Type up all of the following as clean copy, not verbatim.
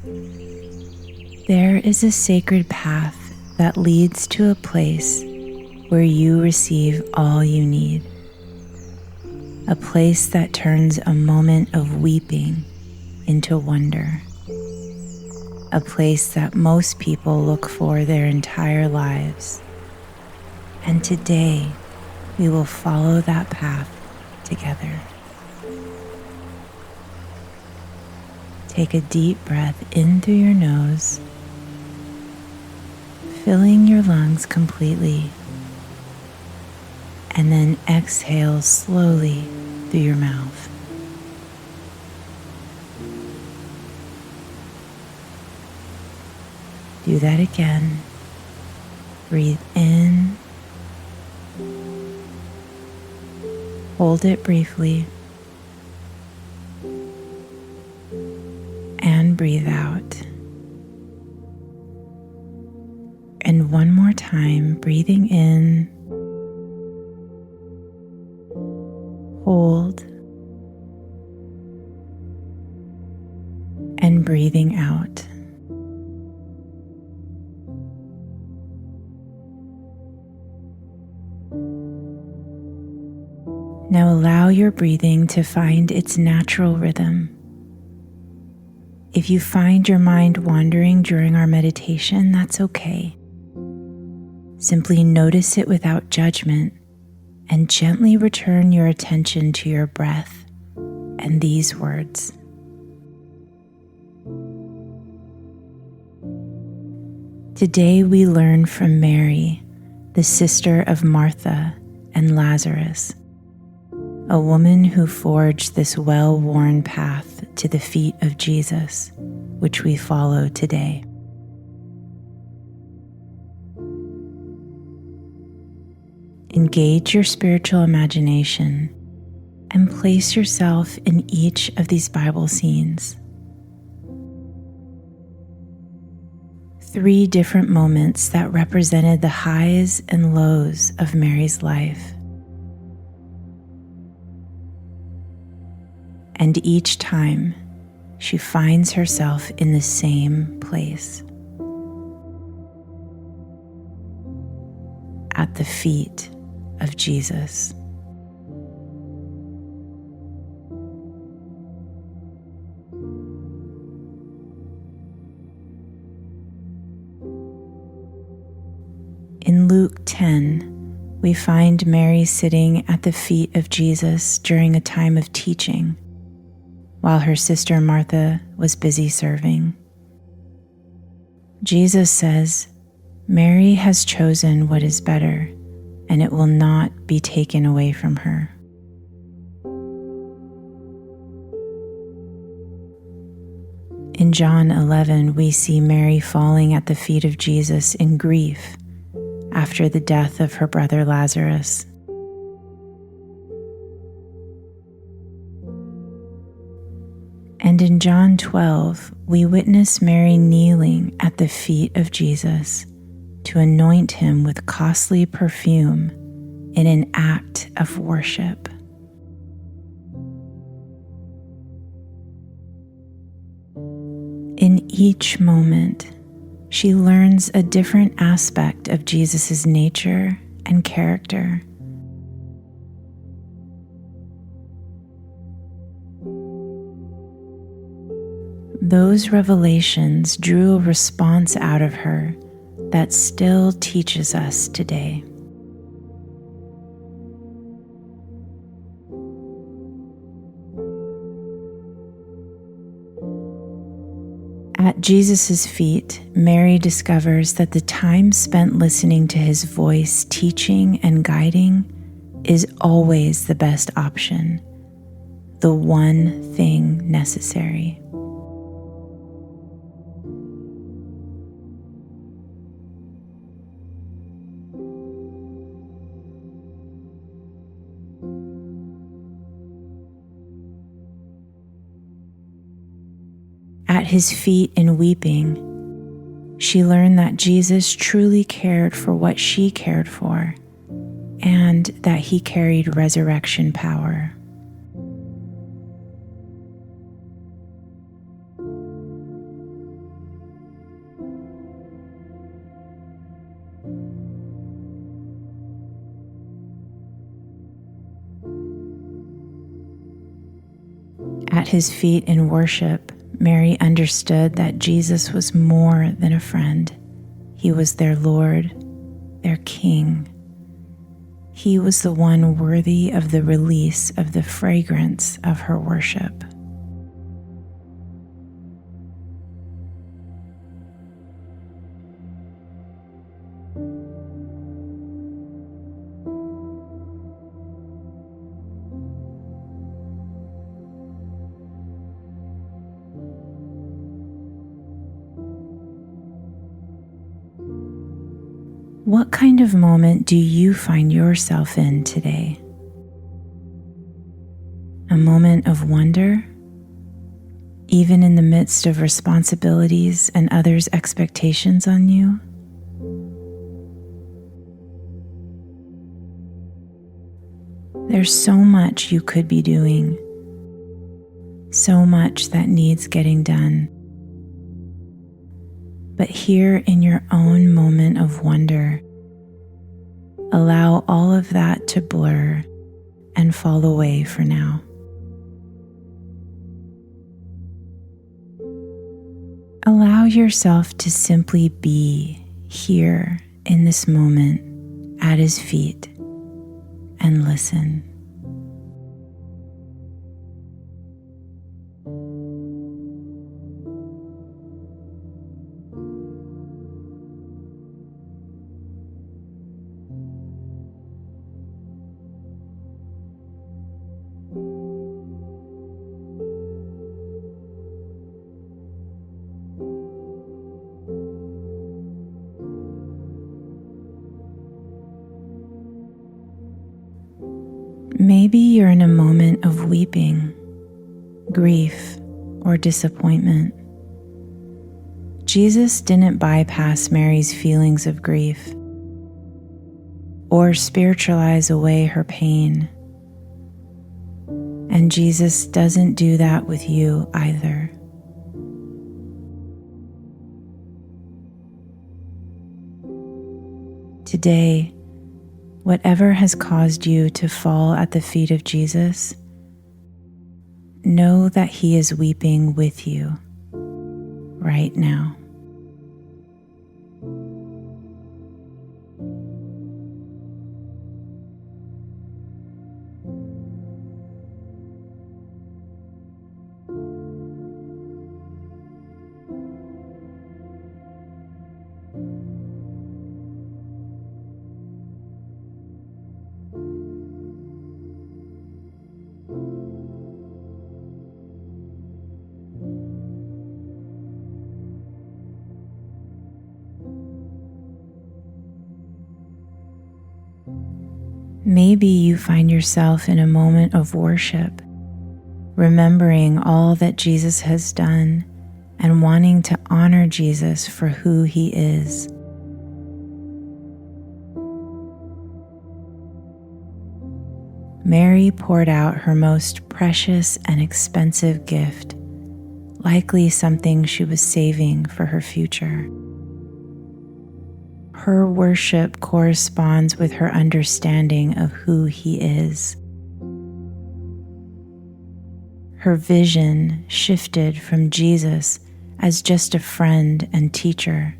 There is a sacred path that leads to a place where you receive all you need. A place that turns a moment of weeping into wonder. A place that most people look for their entire lives. And today, we will follow that path together. Take a deep breath in through your nose, filling your lungs completely, and then exhale slowly through your mouth. Do that again. Breathe in. Hold it briefly. And breathe out. And one more time, breathing in. Hold. And breathing out. Now allow your breathing to find its natural rhythm. If you find your mind wandering during our meditation, that's okay. Simply notice it without judgment and gently return your attention to your breath and these words. Today we learn from Mary, the sister of Martha and Lazarus, a woman who forged this well-worn path to the feet of Jesus, which we follow today. Engage your spiritual imagination and place yourself in each of these Bible scenes. 3 different moments that represented the highs and lows of Mary's life. And each time, she finds herself in the same place, at the feet of Jesus. In Luke 10, we find Mary sitting at the feet of Jesus during a time of teaching, while her sister Martha was busy serving. Jesus says, "Mary has chosen what is better, and it will not be taken away from her." In John 11, we see Mary falling at the feet of Jesus in grief after the death of her brother Lazarus. And in John 12, we witness Mary kneeling at the feet of Jesus to anoint him with costly perfume in an act of worship. In each moment, she learns a different aspect of Jesus' nature and character. Those revelations drew a response out of her that still teaches us today. At Jesus' feet, Mary discovers that the time spent listening to his voice, teaching and guiding, is always the best option, the one thing necessary. At his feet in weeping, she learned that Jesus truly cared for what she cared for, and that he carried resurrection power. At his feet in worship, Mary understood that Jesus was more than a friend. He was their Lord, their King. He was the one worthy of the release of the fragrance of her worship. What kind of moment do you find yourself in today? A moment of wonder, even in the midst of responsibilities and others' expectations on you? There's so much you could be doing, so much that needs getting done. But here in your own moment of wonder, allow all of that to blur and fall away for now. Allow yourself to simply be here in this moment at his feet and listen. Maybe you're in a moment of weeping, grief, or disappointment. Jesus didn't bypass Mary's feelings of grief or spiritualize away her pain. And Jesus doesn't do that with you either. Today, whatever has caused you to fall at the feet of Jesus, know that he is weeping with you right now. Maybe you find yourself in a moment of worship, remembering all that Jesus has done and wanting to honor Jesus for who he is. Mary poured out her most precious and expensive gift, likely something she was saving for her future. Her worship corresponds with her understanding of who he is. Her vision shifted from Jesus as just a friend and teacher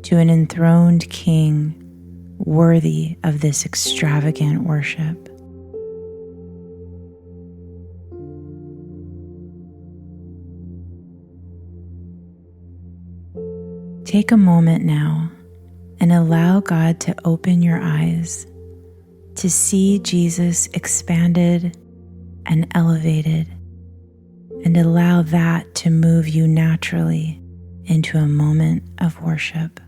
to an enthroned king worthy of this extravagant worship. Take a moment now and allow God to open your eyes to see Jesus expanded and elevated, and allow that to move you naturally into a moment of worship.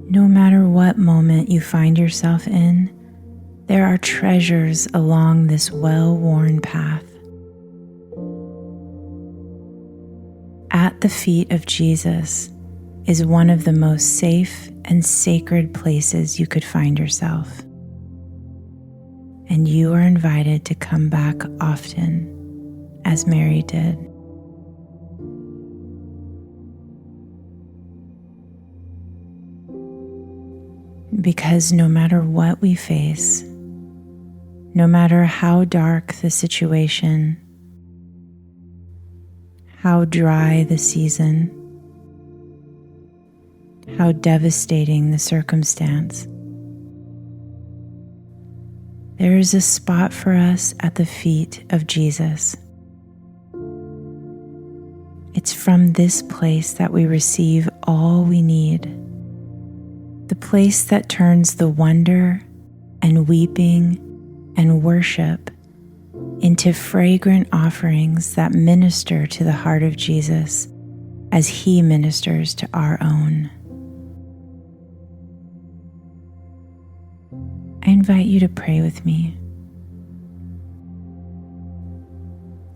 No matter what moment you find yourself in, there are treasures along this well-worn path. the feet of Jesus is one of the most safe and sacred places you could find yourself. And you are invited to come back often, as Mary did. Because no matter what we face, no matter how dark the situation, how dry the season, how devastating the circumstance, there is a spot for us at the feet of Jesus. It's from this place that we receive all we need, the place that turns the wonder and weeping and worship into fragrant offerings that minister to the heart of Jesus as He ministers to our own. I invite you to pray with me.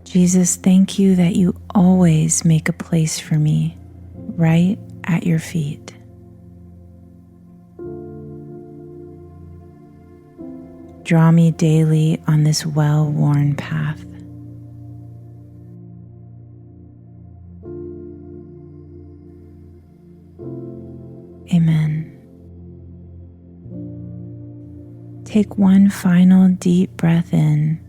Jesus, thank you that you always make a place for me right at your feet. Draw me daily on this well-worn path. Amen. Take one final deep breath in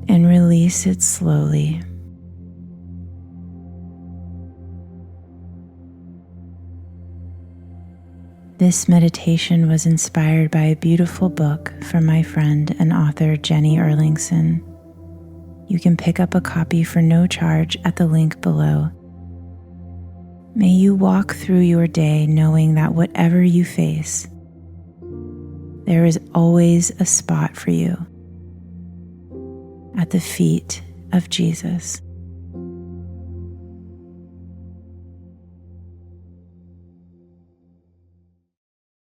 and release it slowly. This meditation was inspired by a beautiful book from my friend and author Jenny Erlingson. You can pick up a copy for no charge at the link below. May you walk through your day knowing that whatever you face, there is always a spot for you at the feet of Jesus.